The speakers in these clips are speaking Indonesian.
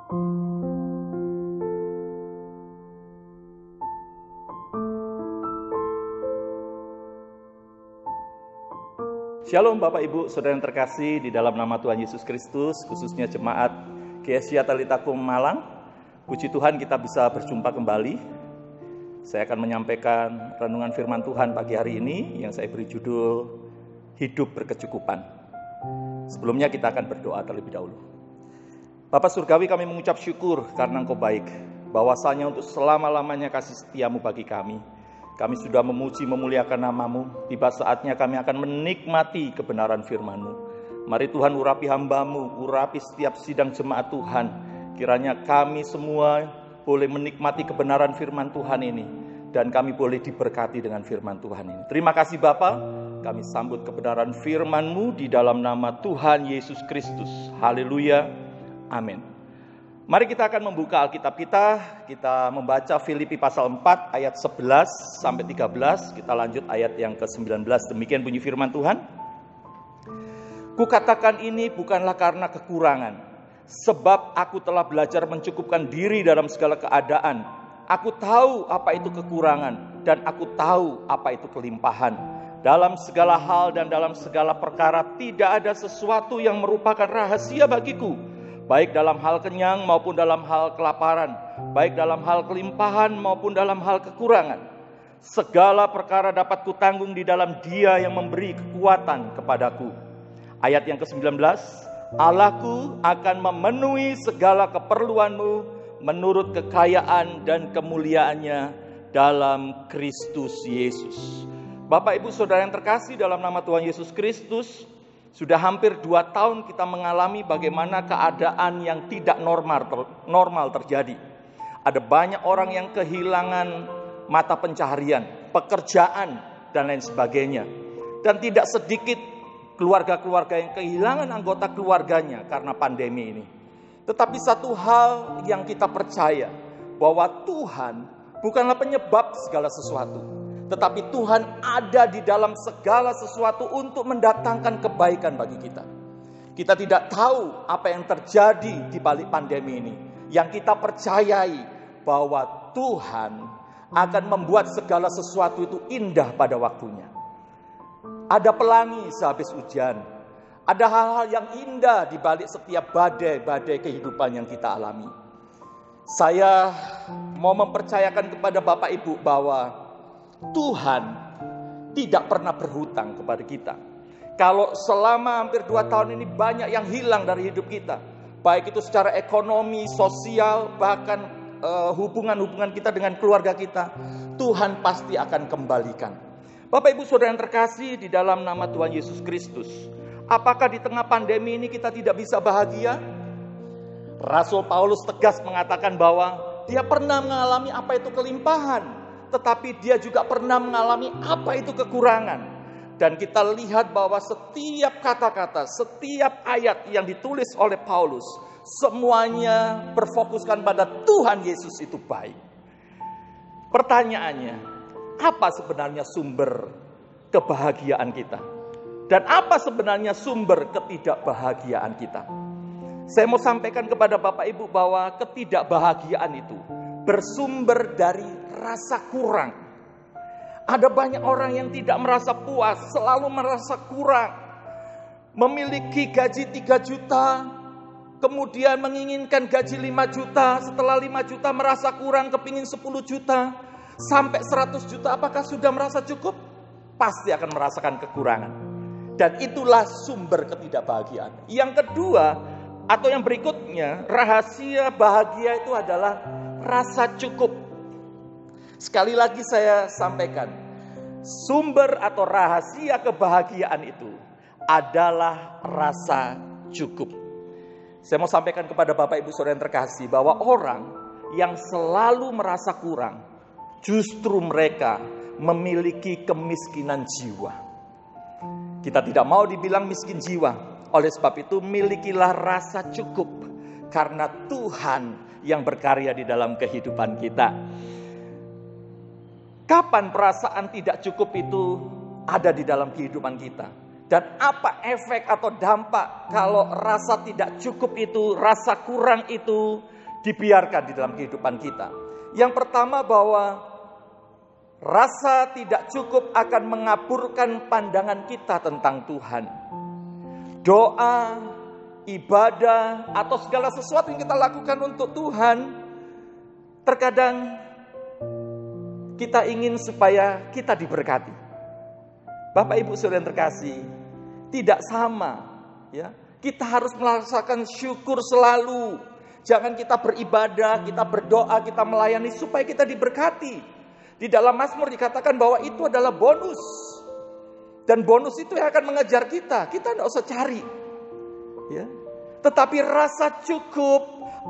Shalom Bapak Ibu, Saudara yang terkasih di dalam nama Tuhan Yesus Kristus, khususnya jemaat GSI Talitakum Malang. Puji Tuhan kita bisa berjumpa kembali. Saya akan menyampaikan renungan firman Tuhan pagi hari ini yang saya beri judul Hidup Berkecukupan. Sebelumnya kita akan berdoa terlebih dahulu. Bapak Surgawi, kami mengucap syukur karena Engkau baik, bahwasanya untuk selama-lamanya kasih setiamu bagi kami. Kami sudah memuji memuliakan nama-Mu. Tiba saatnya kami akan menikmati kebenaran firman-Mu. Mari Tuhan urapi hamba-Mu, urapi setiap sidang jemaat Tuhan. Kiranya kami semua boleh menikmati kebenaran firman Tuhan ini. Dan kami boleh diberkati dengan firman Tuhan ini. Terima kasih Bapa. Kami sambut kebenaran firman-Mu di dalam nama Tuhan Yesus Kristus. Haleluya. Amin. Mari kita akan membuka Alkitab kita membaca Filipi pasal 4 ayat 11 sampai 13, kita lanjut ayat yang ke-19, demikian bunyi firman Tuhan. Kukatakan ini bukanlah karena kekurangan, sebab aku telah belajar mencukupkan diri dalam segala keadaan. Aku tahu apa itu kekurangan, dan aku tahu apa itu kelimpahan. Dalam segala hal dan dalam segala perkara tidak ada sesuatu yang merupakan rahasia bagiku, baik dalam hal kenyang maupun dalam hal kelaparan, baik dalam hal kelimpahan maupun dalam hal kekurangan. Segala perkara dapat kutanggung di dalam Dia yang memberi kekuatan kepadaku. Ayat yang ke-19, Allahku akan memenuhi segala keperluanmu menurut kekayaan dan kemuliaannya dalam Kristus Yesus. Bapak Ibu Saudara yang terkasih dalam nama Tuhan Yesus Kristus, sudah hampir 2 tahun kita mengalami bagaimana keadaan yang tidak normal terjadi. Ada banyak orang yang kehilangan mata pencaharian, pekerjaan, dan lain sebagainya. Dan tidak sedikit keluarga-keluarga yang kehilangan anggota keluarganya karena pandemi ini. Tetapi satu hal yang kita percaya, bahwa Tuhan bukanlah penyebab segala sesuatu. Tetapi Tuhan ada di dalam segala sesuatu untuk mendatangkan kebaikan bagi kita. Kita tidak tahu apa yang terjadi di balik pandemi ini. Yang kita percayai bahwa Tuhan akan membuat segala sesuatu itu indah pada waktunya. Ada pelangi sehabis hujan. Ada hal-hal yang indah di balik setiap badai-badai kehidupan yang kita alami. Saya mau mempercayakan kepada Bapak Ibu bahwa Tuhan tidak pernah berhutang kepada kita. Kalau selama hampir 2 tahun ini banyak yang hilang dari hidup kita, baik itu secara ekonomi, sosial, bahkan hubungan-hubungan kita dengan keluarga kita, Tuhan pasti akan kembalikan. Bapak Ibu Saudara yang terkasih di dalam nama Tuhan Yesus Kristus, apakah di tengah pandemi ini kita tidak bisa bahagia? Rasul Paulus tegas mengatakan bahwa dia pernah mengalami apa itu kelimpahan, tetapi dia juga pernah mengalami apa itu kekurangan. Dan kita lihat bahwa setiap kata-kata, setiap ayat yang ditulis oleh Paulus, semuanya berfokuskan pada Tuhan Yesus itu baik. Pertanyaannya, apa sebenarnya sumber kebahagiaan kita? Dan apa sebenarnya sumber ketidakbahagiaan kita? Saya mau sampaikan kepada Bapak Ibu bahwa ketidakbahagiaan itu bersumber dari rasa kurang. Ada banyak orang yang tidak merasa puas, selalu merasa kurang. Memiliki gaji 3 juta, kemudian menginginkan gaji 5 juta, setelah 5 juta merasa kurang, kepingin 10 juta, sampai 100 juta, apakah sudah merasa cukup? Pasti akan merasakan kekurangan. Dan itulah sumber ketidakbahagiaan. Yang kedua, atau yang berikutnya, rahasia bahagia itu adalah rasa cukup. Sekali lagi saya sampaikan, sumber atau rahasia kebahagiaan itu adalah rasa cukup. Saya mau sampaikan kepada Bapak Ibu Saudara yang terkasih bahwa orang yang selalu merasa kurang, justru mereka memiliki kemiskinan jiwa. Kita tidak mau dibilang miskin jiwa. Oleh sebab itu milikilah rasa cukup, karena Tuhan yang berkarya di dalam kehidupan kita. Kapan perasaan tidak cukup itu ada di dalam kehidupan kita? Dan apa efek atau dampak kalau rasa tidak cukup itu, rasa kurang itu dibiarkan di dalam kehidupan kita. Yang pertama, bahwa rasa tidak cukup akan mengaburkan pandangan kita tentang Tuhan. Doa, ibadah, atau segala sesuatu yang kita lakukan untuk Tuhan, terkadang kita ingin supaya kita diberkati. Bapak Ibu Saudara yang terkasih, tidak sama ya. Kita harus merasakan syukur selalu. Jangan kita beribadah, kita berdoa, kita melayani supaya kita diberkati. Di dalam Mazmur dikatakan bahwa itu adalah bonus. Dan bonus itu yang akan mengejar kita. Kita tidak usah cari. Ya. Tetapi rasa cukup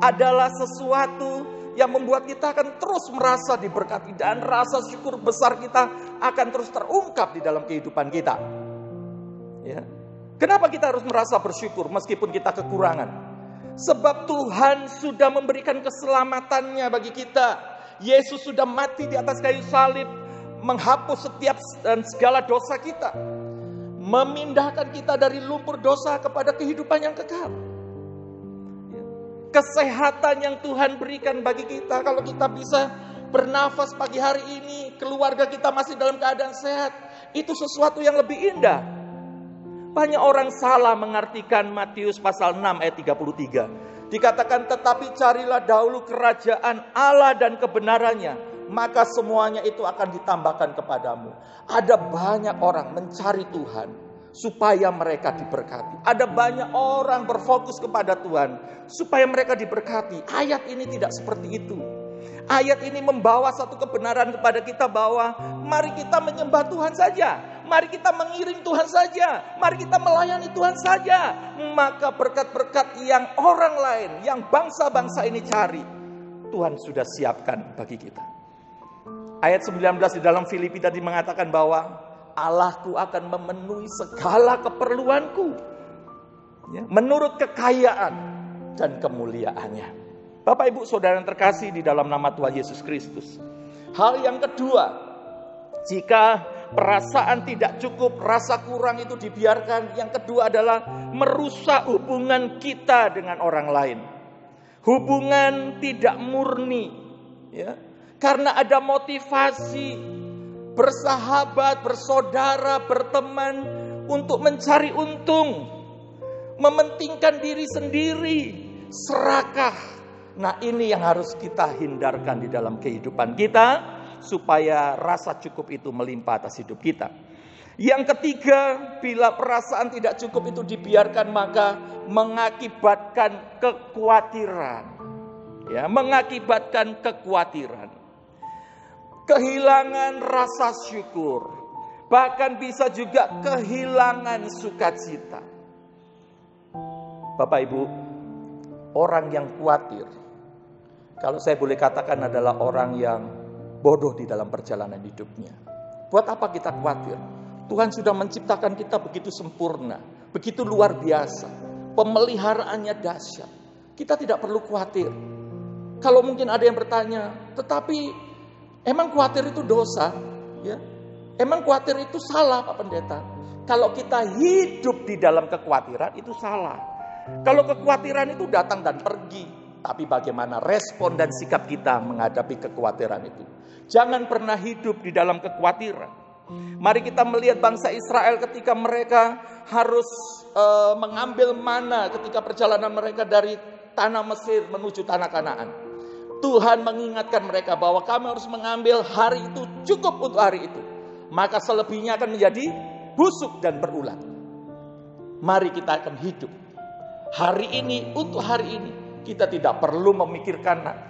adalah sesuatu yang membuat kita akan terus merasa diberkati. Dan rasa syukur besar kita akan terus terungkap di dalam kehidupan kita. Ya. Kenapa kita harus merasa bersyukur meskipun kita kekurangan? Sebab Tuhan sudah memberikan keselamatannya bagi kita. Yesus sudah mati di atas kayu salib, menghapus setiap dan segala dosa kita, memindahkan kita dari lumpur dosa kepada kehidupan yang kekal. Kesehatan yang Tuhan berikan bagi kita, kalau kita bisa bernafas pagi hari ini, keluarga kita masih dalam keadaan sehat, itu sesuatu yang lebih indah. Banyak orang salah mengartikan Matius pasal 6 ayat 33. Dikatakan, tetapi carilah dahulu kerajaan Allah dan kebenarannya, maka semuanya itu akan ditambahkan kepadamu. Ada banyak orang mencari Tuhan supaya mereka diberkati. Ada banyak orang berfokus kepada Tuhan supaya mereka diberkati. Ayat ini tidak seperti itu. Ayat ini membawa satu kebenaran kepada kita bahwa mari kita menyembah Tuhan saja. Mari kita mengiring Tuhan saja. Mari kita melayani Tuhan saja. Maka berkat-berkat yang orang lain, yang bangsa-bangsa ini cari, Tuhan sudah siapkan bagi kita. Ayat 19 di dalam Filipi tadi mengatakan bahwa Allahku akan memenuhi segala keperluanku, ya, menurut kekayaan dan kemuliaannya. Bapak Ibu Saudara yang terkasih di dalam nama Tuhan Yesus Kristus. Hal yang kedua, jika perasaan tidak cukup, rasa kurang itu dibiarkan, yang kedua adalah merusak hubungan kita dengan orang lain. Hubungan tidak murni, ya, karena ada motivasi bersahabat, bersaudara, berteman untuk mencari untung, mementingkan diri sendiri, serakah. Nah, ini yang harus kita hindarkan di dalam kehidupan kita, supaya rasa cukup itu melimpah atas hidup kita. Yang ketiga, bila perasaan tidak cukup itu dibiarkan, maka mengakibatkan kekhawatiran. Ya, mengakibatkan kekhawatiran. Kehilangan rasa syukur, bahkan bisa juga kehilangan sukacita. Bapak Ibu, orang yang khawatir, kalau saya boleh katakan, adalah orang yang bodoh di dalam perjalanan hidupnya. Buat apa kita khawatir? Tuhan sudah menciptakan kita begitu sempurna, begitu luar biasa. Pemeliharaannya dahsyat. Kita tidak perlu khawatir. Kalau mungkin ada yang bertanya, tetapi emang khawatir itu dosa? Ya? Emang khawatir itu salah, Pak Pendeta? Kalau kita hidup di dalam kekhawatiran, itu salah. Kalau kekhawatiran itu datang dan pergi, tapi bagaimana respon dan sikap kita menghadapi kekhawatiran itu. Jangan pernah hidup di dalam kekhawatiran. Mari kita melihat bangsa Israel ketika mereka harus mengambil mana ketika perjalanan mereka dari tanah Mesir menuju tanah Kanaan. Tuhan mengingatkan mereka bahwa kami harus mengambil hari itu, cukup untuk hari itu. Maka selebihnya akan menjadi busuk dan berulat. Mari kita akan hidup hari ini untuk hari ini. Kita tidak perlu memikirkan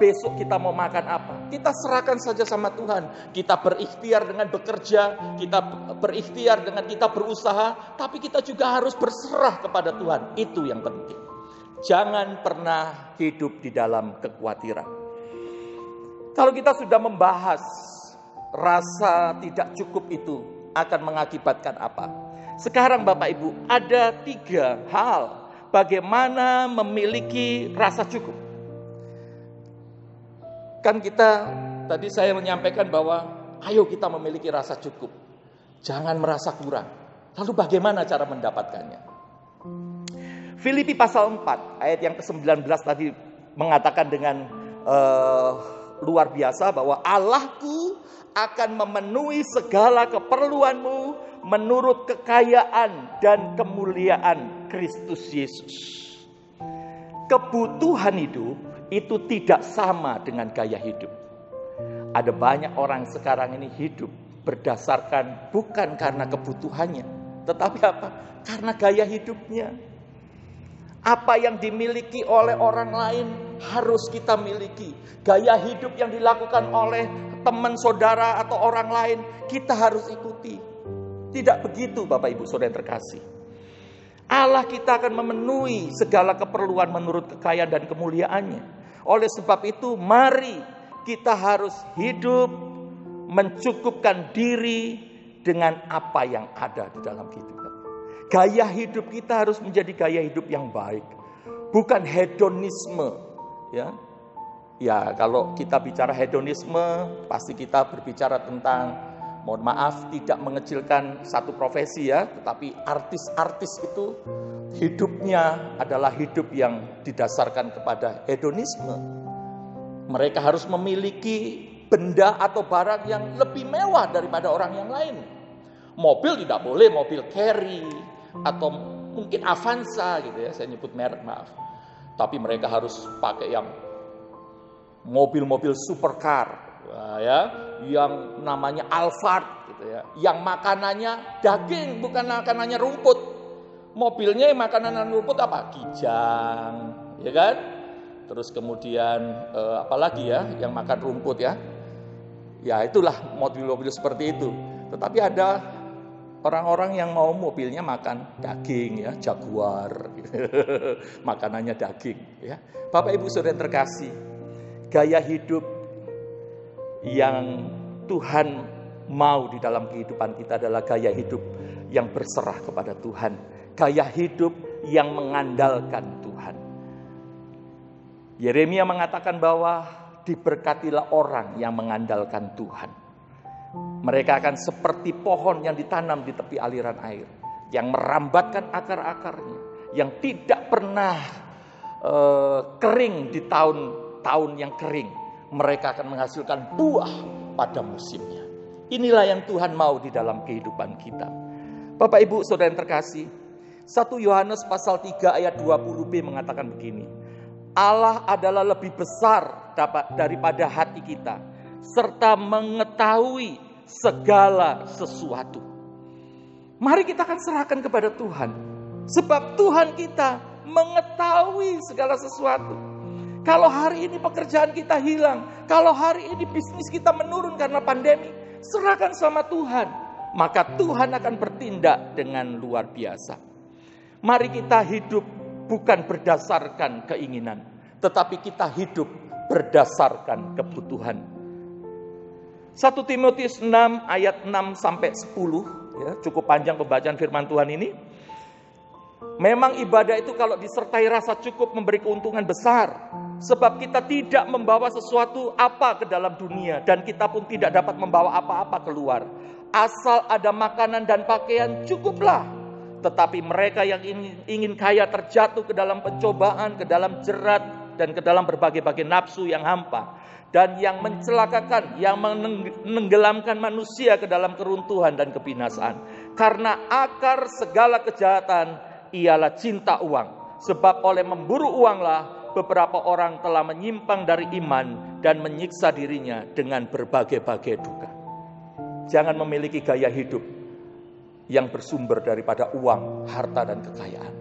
besok kita mau makan apa. Kita serahkan saja sama Tuhan. Kita berikhtiar dengan bekerja, kita berikhtiar dengan kita berusaha, tapi kita juga harus berserah kepada Tuhan. Itu yang penting. Jangan pernah hidup di dalam kekhawatiran. Kalau kita sudah membahas rasa tidak cukup itu akan mengakibatkan apa? Sekarang Bapak Ibu, ada 3 hal bagaimana memiliki rasa cukup. Kan kita, tadi saya menyampaikan bahwa ayo kita memiliki rasa cukup. Jangan merasa kurang. Lalu bagaimana cara mendapatkannya? Filipi pasal 4 ayat yang ke-19 tadi mengatakan dengan luar biasa bahwa Allahku akan memenuhi segala keperluanmu menurut kekayaan dan kemuliaan Kristus Yesus. Kebutuhan hidup itu tidak sama dengan gaya hidup. Ada banyak orang sekarang ini hidup berdasarkan bukan karena kebutuhannya, tetapi apa? Karena gaya hidupnya. Apa yang dimiliki oleh orang lain harus kita miliki. Gaya hidup yang dilakukan oleh teman saudara atau orang lain kita harus ikuti. Tidak begitu Bapak Ibu Saudara yang terkasih. Allah kita akan memenuhi segala keperluan menurut kekayaan dan kemuliaannya. Oleh sebab itu mari kita harus hidup mencukupkan diri dengan apa yang ada di dalam kehidupan. Gaya hidup kita harus menjadi gaya hidup yang baik, bukan hedonisme. Ya, kalau kita bicara hedonisme, pasti kita berbicara tentang, mohon maaf, tidak mengecilkan satu profesi ya, tetapi artis-artis itu hidupnya adalah hidup yang didasarkan kepada hedonisme. Mereka harus memiliki benda atau barang yang lebih mewah daripada orang yang lain. Mobil tidak boleh mobil Carry atau mungkin Avanza gitu ya, saya nyebut merek, maaf. Tapi mereka harus pakai yang mobil-mobil supercar ya, yang namanya Alphard gitu ya, yang makanannya daging bukan makanannya rumput. Mobilnya makanan rumput apa? Kijang, ya kan? Terus kemudian apalagi ya yang makan rumput ya. Ya itulah mobil-mobil seperti itu. Tetapi ada orang-orang yang mau mobilnya makan daging ya, Jaguar. Makanannya daging ya. Bapak Ibu Saudara yang terkasih, gaya hidup yang Tuhan mau di dalam kehidupan kita adalah gaya hidup yang berserah kepada Tuhan. Gaya hidup yang mengandalkan Tuhan. Yeremia mengatakan bahwa diberkatilah orang yang mengandalkan Tuhan. Mereka akan seperti pohon yang ditanam di tepi aliran air, yang merambatkan akar-akarnya, yang tidak pernah kering di tahun-tahun yang kering. Mereka akan menghasilkan buah pada musimnya. Inilah yang Tuhan mau di dalam kehidupan kita. Bapak Ibu Saudara yang terkasih, 1 Yohanes pasal 3 ayat 20b mengatakan begini. Allah adalah lebih besar daripada hati kita, serta mengetahui segala sesuatu. Mari kita akan serahkan kepada Tuhan, sebab Tuhan kita mengetahui segala sesuatu. Kalau hari ini pekerjaan kita hilang, kalau hari ini bisnis kita menurun karena pandemi, serahkan sama Tuhan, maka Tuhan akan bertindak dengan luar biasa. Mari kita hidup bukan berdasarkan keinginan, tetapi kita hidup berdasarkan kebutuhan. 1 Timotius 6 ayat 6 sampai 10, ya, cukup panjang pembacaan firman Tuhan ini. Memang ibadah itu kalau disertai rasa cukup memberi keuntungan besar, sebab kita tidak membawa sesuatu apa ke dalam dunia dan kita pun tidak dapat membawa apa-apa keluar. Asal ada makanan dan pakaian cukuplah. Tetapi mereka yang ingin kaya terjatuh ke dalam pencobaan, ke dalam jerat, dan ke dalam berbagai-bagai nafsu yang hampa. Dan yang mencelakakan, yang menenggelamkan manusia ke dalam keruntuhan dan kebinasaan. Karena akar segala kejahatan ialah cinta uang. Sebab oleh memburu uanglah beberapa orang telah menyimpang dari iman dan menyiksa dirinya dengan berbagai-bagai duka. Jangan memiliki gaya hidup yang bersumber daripada uang, harta, dan kekayaan.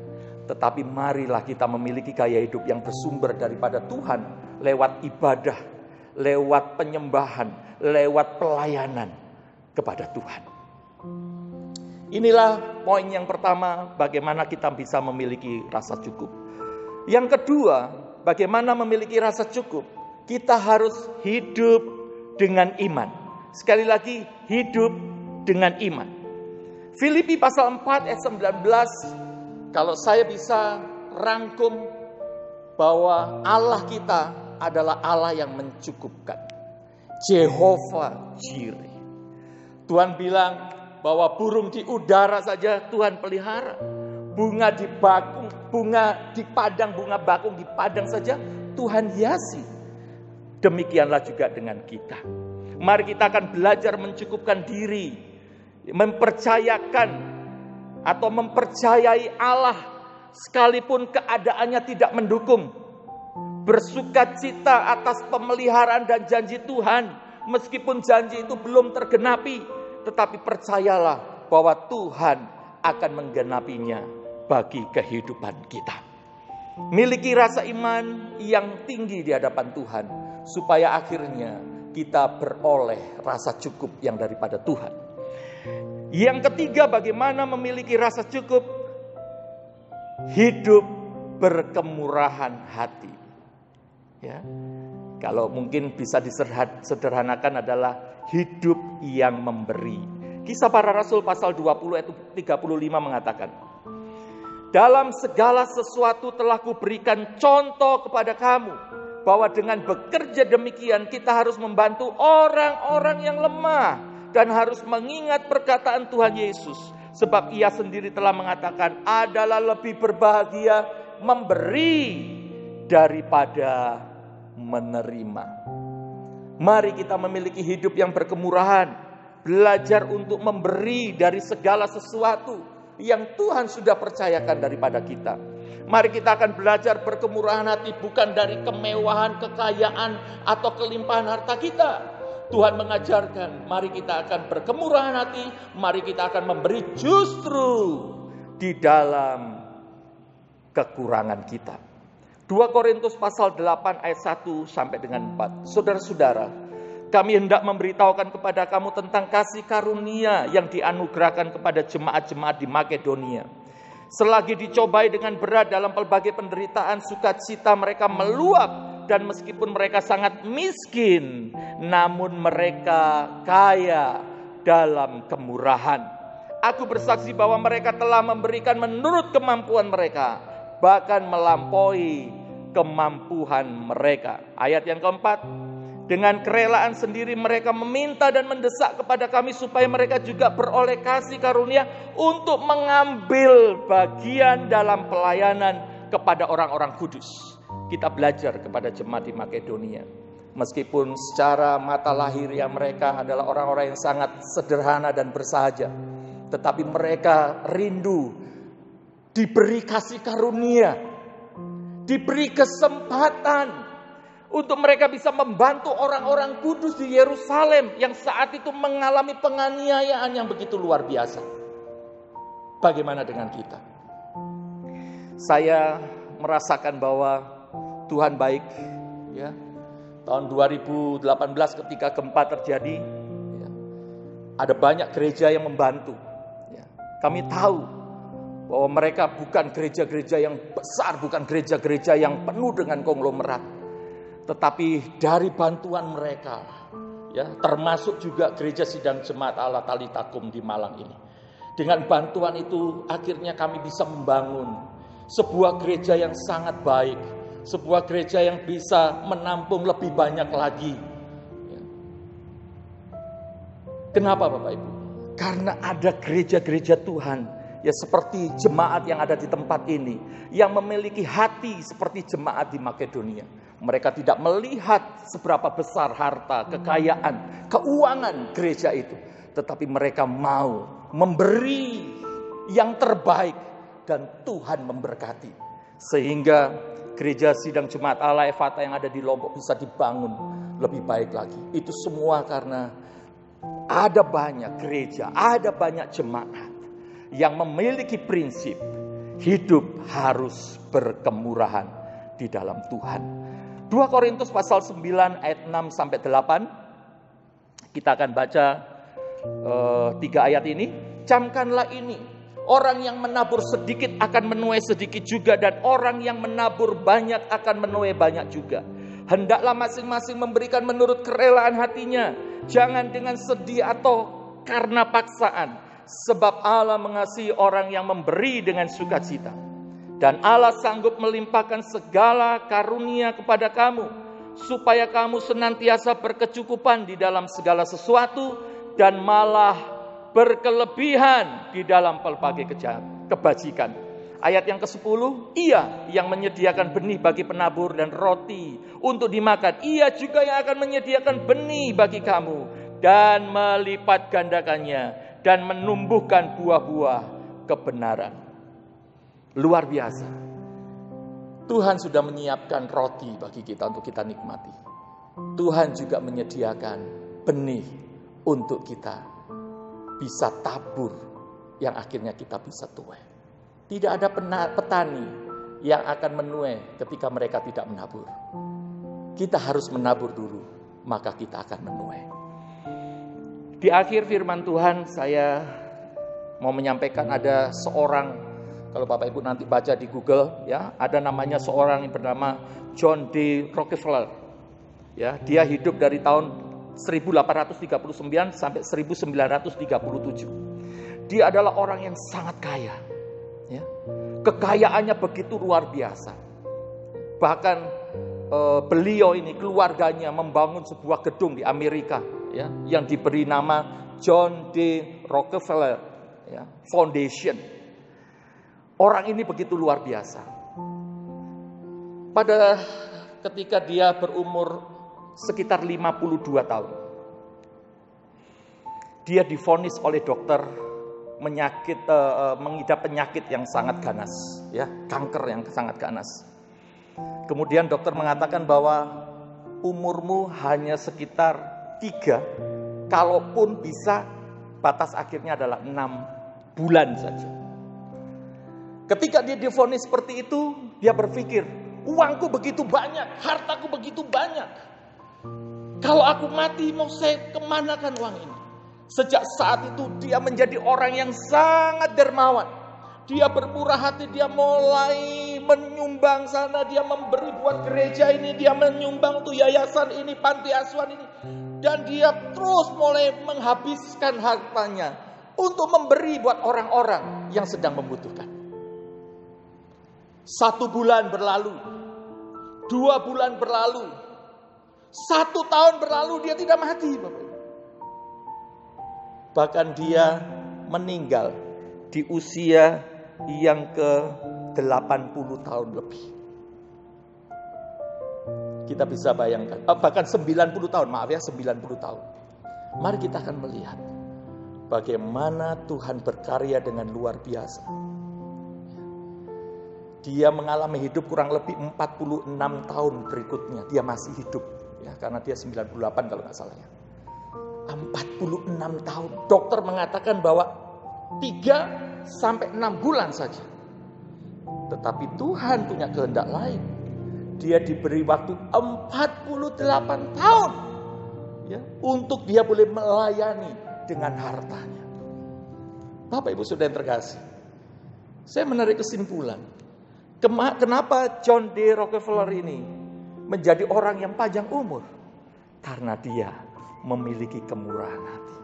Tetapi marilah kita memiliki gaya hidup yang bersumber daripada Tuhan lewat ibadah, lewat penyembahan, lewat pelayanan kepada Tuhan. Inilah poin yang pertama, bagaimana kita bisa memiliki rasa cukup. Yang kedua, bagaimana memiliki rasa cukup? Kita harus hidup dengan iman. Sekali lagi, hidup dengan iman. Filipi pasal 4 ayat 19, kalau saya bisa rangkum bahwa Allah kita adalah Allah yang mencukupkan. Jehovah Jireh. Tuhan bilang bahwa burung di udara saja Tuhan pelihara. Bunga di bakung, bunga di padang, bunga bakung di padang saja Tuhan hiasi. Demikianlah juga dengan kita. Mari kita akan belajar mencukupkan diri, mempercayakan atau mempercayai Allah sekalipun keadaannya tidak mendukung. Bersukacita atas pemeliharaan dan janji Tuhan, meskipun janji itu belum tergenapi, tetapi percayalah bahwa Tuhan akan menggenapinya bagi kehidupan kita. Miliki rasa iman yang tinggi di hadapan Tuhan, supaya akhirnya kita beroleh rasa cukup yang daripada Tuhan. Yang ketiga, bagaimana memiliki rasa cukup? Hidup berkemurahan hati. Ya, kalau mungkin bisa disederhanakan adalah hidup yang memberi. Kisah Para Rasul pasal 20 ayat 35 mengatakan, dalam segala sesuatu telah kuberikan contoh kepada kamu, bahwa dengan bekerja demikian kita harus membantu orang-orang yang lemah dan harus mengingat perkataan Tuhan Yesus. Sebab ia sendiri telah mengatakan, adalah lebih berbahagia memberi daripada menerima. Mari kita memiliki hidup yang berkemurahan, belajar untuk memberi dari segala sesuatu yang Tuhan sudah percayakan daripada kita. Mari kita akan belajar berkemurahan hati, bukan dari kemewahan, kekayaan, atau kelimpahan harta kita. Tuhan mengajarkan, mari kita akan berkemurahan hati, mari kita akan memberi justru di dalam kekurangan kita. 2 Korintus pasal 8 ayat 1 sampai dengan 4. Saudara-saudara, kami hendak memberitahukan kepada kamu tentang kasih karunia yang dianugerahkan kepada jemaat-jemaat di Makedonia. Selagi dicobai dengan berat dalam pelbagai penderitaan, sukacita mereka meluap. Dan meskipun mereka sangat miskin, namun mereka kaya dalam kemurahan. Aku bersaksi bahwa mereka telah memberikan menurut kemampuan mereka, bahkan melampaui kemampuan mereka. Ayat yang keempat, dengan kerelaan sendiri mereka meminta dan mendesak kepada kami supaya mereka juga beroleh kasih karunia untuk mengambil bagian dalam pelayanan kepada orang-orang kudus. Kita belajar kepada jemaat di Makedonia. Meskipun secara mata lahiriah mereka adalah orang-orang yang sangat sederhana dan bersahaja, tetapi mereka rindu diberi kasih karunia, diberi kesempatan untuk mereka bisa membantu orang-orang kudus di Yerusalem yang saat itu mengalami penganiayaan yang begitu luar biasa. Bagaimana dengan kita? Saya merasakan bahwa Tuhan baik, ya. Tahun 2018 ketika gempa terjadi, ya, ada banyak gereja yang membantu. Ya. Kami tahu bahwa mereka bukan gereja-gereja yang besar, bukan gereja-gereja yang penuh dengan konglomerat, tetapi dari bantuan mereka, ya, termasuk juga gereja Sidang Jemaat Allah Talitakum di Malang ini. Dengan bantuan itu akhirnya kami bisa membangun sebuah gereja yang sangat baik. Sebuah gereja yang bisa menampung lebih banyak lagi. Kenapa Bapak Ibu? Karena ada gereja-gereja Tuhan, ya seperti jemaat yang ada di tempat ini, yang memiliki hati seperti jemaat di Makedonia. Mereka tidak melihat seberapa besar harta, kekayaan, keuangan gereja itu, tetapi mereka mau memberi yang terbaik dan Tuhan memberkati. Sehingga gereja Sidang Jemaat Allah Efata yang ada di Lombok bisa dibangun lebih baik lagi. Itu semua karena ada banyak gereja, ada banyak jemaat yang memiliki prinsip hidup harus berkemurahan di dalam Tuhan. 2 Korintus pasal 9 ayat 6 sampai 8. Kita akan baca 3 ayat ini. Camkanlah ini, orang yang menabur sedikit akan menuai sedikit juga, dan orang yang menabur banyak akan menuai banyak juga. Hendaklah masing-masing memberikan menurut kerelaan hatinya, jangan dengan sedih atau karena paksaan, sebab Allah mengasihi orang yang memberi dengan sukacita. Dan Allah sanggup melimpahkan segala karunia kepada kamu, supaya kamu senantiasa berkecukupan di dalam segala sesuatu, dan malah berkelebihan di dalam pelbagai kebajikan. Ayat yang ke-10, Ia yang menyediakan benih bagi penabur dan roti untuk dimakan. Ia juga yang akan menyediakan benih bagi kamu dan melipat gandakannya dan menumbuhkan buah-buah kebenaran. Luar biasa. Tuhan sudah menyiapkan roti bagi kita untuk kita nikmati. Tuhan juga menyediakan benih untuk kita bisa tabur yang akhirnya kita bisa tuai. Tidak ada petani yang akan menuai ketika mereka tidak menabur. Kita harus menabur dulu, maka kita akan menuai. Di akhir firman Tuhan, saya mau menyampaikan ada seorang, kalau Bapak Ibu nanti baca di Google, ya, ada namanya seorang yang bernama John D. Rockefeller. Ya, dia hidup dari tahun 1839 sampai 1937. Dia adalah orang yang sangat kaya. Ya. Kekayaannya begitu luar biasa. Bahkan beliau ini, keluarganya membangun sebuah gedung di Amerika, ya, yang diberi nama John D. Rockefeller, ya, Foundation. Orang ini begitu luar biasa. Pada ketika dia berumur sekitar 52 tahun, dia divonis oleh dokter mengidap penyakit yang sangat ganas, ya, kanker yang sangat ganas. Kemudian dokter mengatakan bahwa umurmu hanya sekitar 3, kalaupun bisa batas akhirnya adalah 6 bulan saja. Ketika dia divonis seperti itu, dia berpikir, uangku begitu banyak, hartaku begitu banyak. Kalau aku mati, mau saya kemanakan uang ini? Sejak saat itu dia menjadi orang yang sangat dermawan. Dia bermurah hati, dia mulai menyumbang sana, dia memberi buat gereja ini, dia menyumbang untuk yayasan ini, panti asuhan ini. Dan dia terus mulai menghabiskan hartanya untuk memberi buat orang-orang yang sedang membutuhkan. 1 bulan berlalu, 2 bulan berlalu, 1 tahun berlalu, dia tidak mati, Bapak. Bahkan dia meninggal di usia yang ke-80 tahun lebih. Kita bisa bayangkan, bahkan 90 tahun, maaf ya, 90 tahun. Mari kita akan melihat bagaimana Tuhan berkarya dengan luar biasa. Dia mengalami hidup kurang lebih 46 tahun berikutnya, dia masih hidup, ya, karena dia 98 kalau nggak salah ya. 46 tahun. Dokter mengatakan bahwa 3 sampai 6 bulan saja. Tetapi Tuhan punya kehendak lain. Dia diberi waktu 48 tahun, ya, untuk dia boleh melayani dengan hartanya. Bapak Ibu Saudara yang terkasih, saya menarik kesimpulan. Kenapa John D. Rockefeller ini menjadi orang yang panjang umur? Karena dia memiliki kemurahan hati.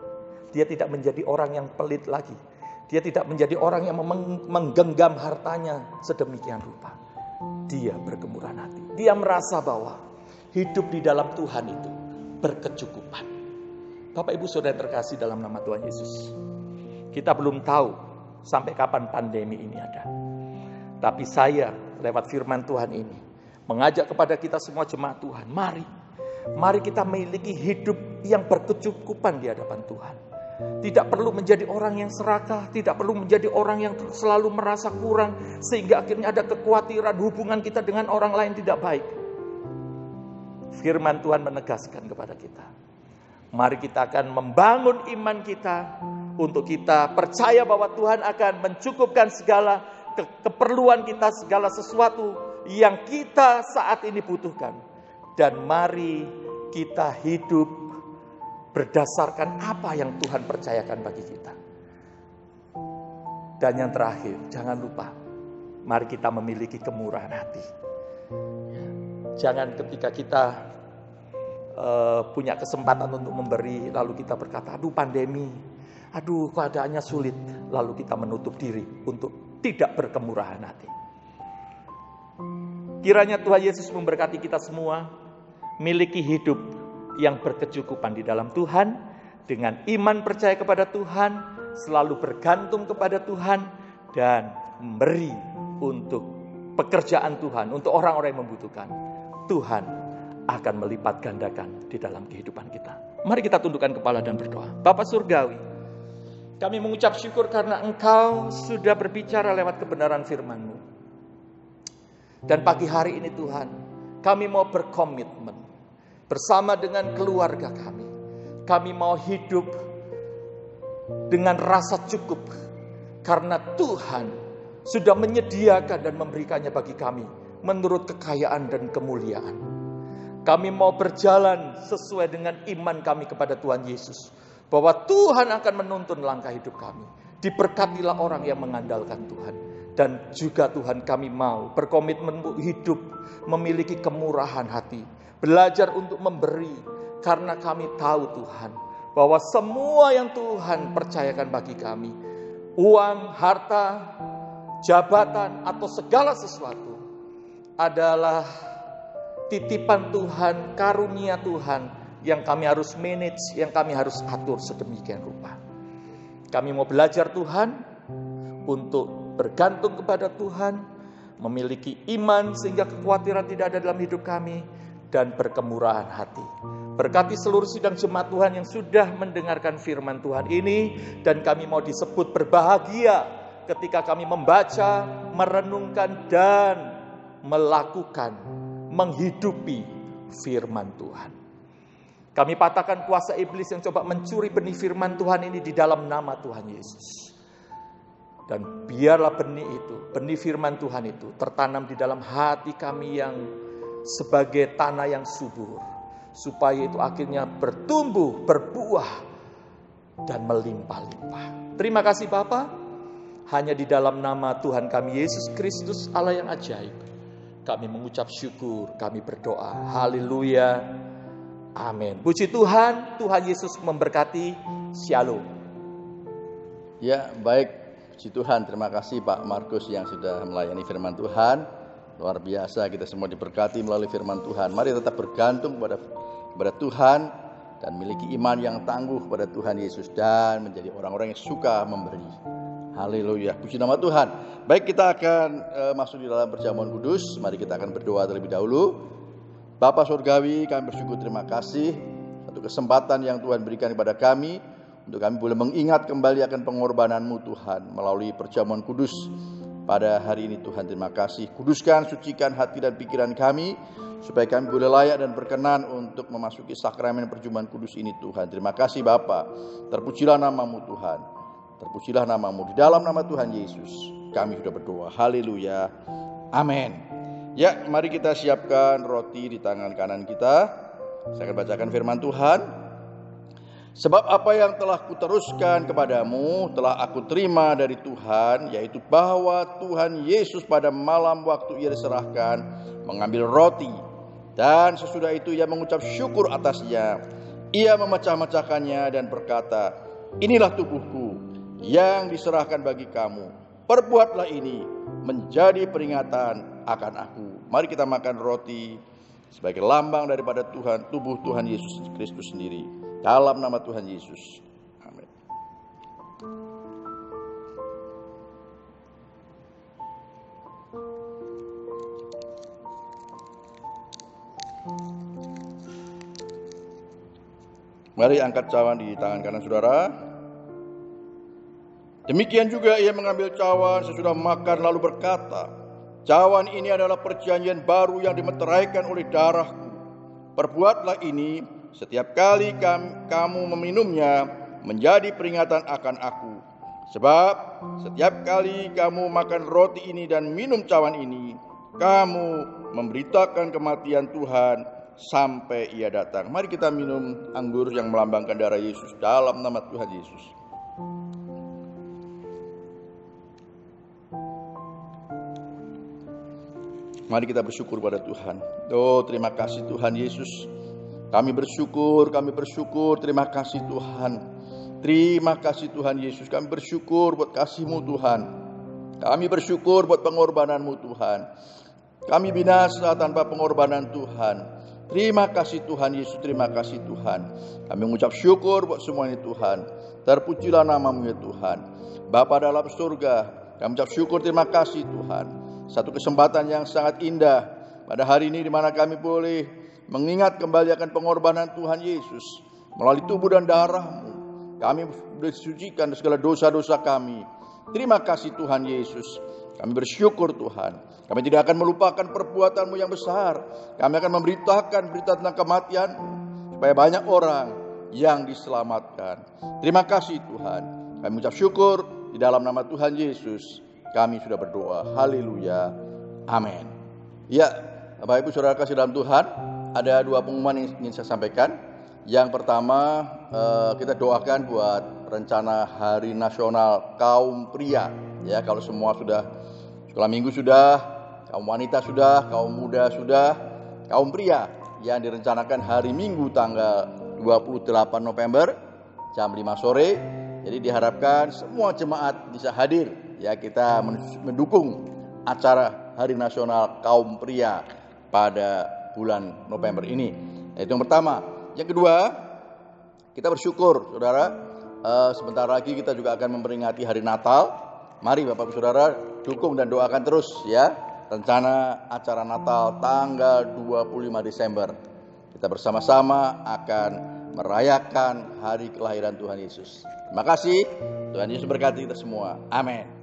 Dia tidak menjadi orang yang pelit lagi. Dia tidak menjadi orang yang menggenggam hartanya sedemikian rupa. Dia berkemurahan hati. Dia merasa bahwa hidup di dalam Tuhan itu berkecukupan. Bapak Ibu Saudara terkasih dalam nama Tuhan Yesus, kita belum tahu sampai kapan pandemi ini ada. Tapi saya lewat firman Tuhan ini mengajak kepada kita semua jemaat Tuhan, Mari kita memiliki hidup yang berkecukupan di hadapan Tuhan. Tidak perlu menjadi orang yang serakah, tidak perlu menjadi orang yang selalu merasa kurang, sehingga akhirnya ada kekhawatiran hubungan kita dengan orang lain tidak baik. Firman Tuhan menegaskan kepada kita, mari kita akan membangun iman kita, untuk kita percaya bahwa Tuhan akan mencukupkan segala keperluan kita, segala sesuatu yang kita saat ini butuhkan. Dan mari kita hidup berdasarkan apa yang Tuhan percayakan bagi kita. Dan yang terakhir, jangan lupa, mari kita memiliki kemurahan hati. Jangan ketika kita punya kesempatan untuk memberi, lalu kita berkata, aduh pandemi, aduh keadaannya sulit, lalu kita menutup diri untuk tidak berkemurahan hati. Kiranya Tuhan Yesus memberkati kita semua, miliki hidup yang berkecukupan di dalam Tuhan, dengan iman percaya kepada Tuhan, selalu bergantung kepada Tuhan, dan memberi untuk pekerjaan Tuhan, untuk orang-orang yang membutuhkan, Tuhan akan melipat gandakan di dalam kehidupan kita. Mari kita tundukkan kepala dan berdoa. Bapa Surgawi, kami mengucap syukur karena Engkau sudah berbicara lewat kebenaran firman-Mu. Dan pagi hari ini Tuhan, kami mau berkomitmen bersama dengan keluarga kami. Kami mau hidup dengan rasa cukup karena Tuhan sudah menyediakan dan memberikannya bagi kami menurut kekayaan dan kemuliaan. Kami mau berjalan sesuai dengan iman kami kepada Tuhan Yesus, bahwa Tuhan akan menuntun langkah hidup kami. Diberkatilah orang yang mengandalkan Tuhan. Dan juga Tuhan, kami mau berkomitmen hidup memiliki kemurahan hati, belajar untuk memberi, karena kami tahu Tuhan bahwa semua yang Tuhan percayakan bagi kami, uang, harta, jabatan, atau segala sesuatu adalah titipan Tuhan, karunia Tuhan yang kami harus manage, yang kami harus atur sedemikian rupa. Kami mau belajar Tuhan untuk bergantung kepada Tuhan, memiliki iman sehingga kekhawatiran tidak ada dalam hidup kami, dan berkemurahan hati. Berkati seluruh sidang jemaat Tuhan yang sudah mendengarkan firman Tuhan ini, dan kami mau disebut berbahagia ketika kami membaca, merenungkan, dan melakukan, menghidupi firman Tuhan. Kami patahkan kuasa iblis yang coba mencuri benih firman Tuhan ini di dalam nama Tuhan Yesus. Dan biarlah benih firman Tuhan itu tertanam di dalam hati kami yang sebagai tanah yang subur, supaya itu akhirnya bertumbuh, berbuah, dan melimpah-limpah. Terima kasih Bapa. Hanya di dalam nama Tuhan kami Yesus Kristus, Allah yang ajaib, kami mengucap syukur, kami berdoa. Haleluya. Amin. Puji Tuhan, Tuhan Yesus memberkati. Shalom. Ya, baik. Puji Tuhan. Terima kasih Pak Markus yang sudah melayani firman Tuhan. Luar biasa, kita semua diberkati melalui firman Tuhan. Mari tetap bergantung kepada Tuhan dan miliki iman yang tangguh kepada Tuhan Yesus dan menjadi orang-orang yang suka memberi. Haleluya, puji nama Tuhan. Baik, kita akan masuk di dalam perjamuan kudus. Mari kita akan berdoa terlebih dahulu. Bapa Surgawi, kami bersyukur, terima kasih satu kesempatan yang Tuhan berikan kepada kami untuk kami boleh mengingat kembali akan pengorbanan-Mu Tuhan melalui perjamuan kudus pada hari ini. Tuhan, terima kasih. Kuduskan, sucikan hati dan pikiran kami supaya kami boleh layak dan berkenan untuk memasuki sakramen perjamuan kudus ini. Tuhan, terima kasih Bapa. Terpujilah nama-Mu Tuhan. Terpujilah nama-Mu. Di dalam nama Tuhan Yesus kami sudah berdoa. Haleluya. Amin. Ya, mari kita siapkan roti di tangan kanan kita. Saya akan bacakan firman Tuhan. Sebab apa yang telah kuteruskan kepadamu telah aku terima dari Tuhan, yaitu bahwa Tuhan Yesus pada malam waktu ia diserahkan mengambil roti, dan sesudah itu ia mengucap syukur atasnya. Ia memecah-mecahkannya dan berkata, inilah tubuhku yang diserahkan bagi kamu. Perbuatlah ini menjadi peringatan akan aku. Mari kita makan roti sebagai lambang daripada Tuhan, tubuh Tuhan Yesus Kristus sendiri. Dalam nama Tuhan Yesus. Amin. Mari angkat cawan di tangan kanan saudara. Demikian juga ia mengambil cawan sesudah makan lalu berkata, cawan ini adalah perjanjian baru yang dimeteraikan oleh darahku. Perbuatlah ini setiap kali kamu meminumnya menjadi peringatan akan aku. Sebab setiap kali kamu makan roti ini dan minum cawan ini, kamu memberitakan kematian Tuhan sampai ia datang. Mari kita minum anggur yang melambangkan darah Yesus dalam nama Tuhan Yesus. Mari kita bersyukur pada Tuhan. Oh, terima kasih Tuhan Yesus. Kami bersyukur, terima kasih Tuhan. Terima kasih Tuhan Yesus. Kami bersyukur buat kasih-Mu Tuhan. Kami bersyukur buat pengorbanan-Mu Tuhan. Kami binasa tanpa pengorbanan Tuhan. Terima kasih Tuhan Yesus, terima kasih Tuhan. Kami mengucap syukur buat semua ini Tuhan. Terpujilah nama-Mu ya Tuhan. Bapa dalam surga, kami mengucap syukur, terima kasih Tuhan. satu kesempatan yang sangat indah pada hari ini di mana kami boleh mengingat kembali akan pengorbanan Tuhan Yesus. Melalui tubuh dan darah-Mu, kami disucikan dari segala dosa-dosa kami. Terima kasih Tuhan Yesus. Kami bersyukur Tuhan. Kami tidak akan melupakan perbuatan-Mu yang besar. Kami akan memberitakan berita tentang kematian supaya banyak orang yang diselamatkan. Terima kasih Tuhan. Kami mengucap syukur di dalam nama Tuhan Yesus. Kami sudah berdoa. Haleluya. Amin. Ya, Bapak Ibu Saudara kasih dalam Tuhan, ada dua pengumuman yang ingin saya sampaikan. Yang pertama, kita doakan buat rencana Hari Nasional Kaum Pria. Ya, kalau semua sudah, sekolah minggu sudah, kaum wanita sudah, kaum muda sudah, kaum pria yang direncanakan hari Minggu tanggal 28 November jam 5 sore. Jadi diharapkan semua jemaat bisa hadir. Ya, kita mendukung acara Hari Nasional Kaum Pria pada bulan November ini. Itu yang pertama. Yang kedua, kita bersyukur, saudara, sebentar lagi kita juga akan memperingati hari Natal. Mari Bapak Ibu Saudara dukung dan doakan terus ya rencana acara Natal tanggal 25 Desember. Kita bersama-sama akan merayakan hari kelahiran Tuhan Yesus. Terima kasih. Tuhan Yesus berkati kita semua. Amin.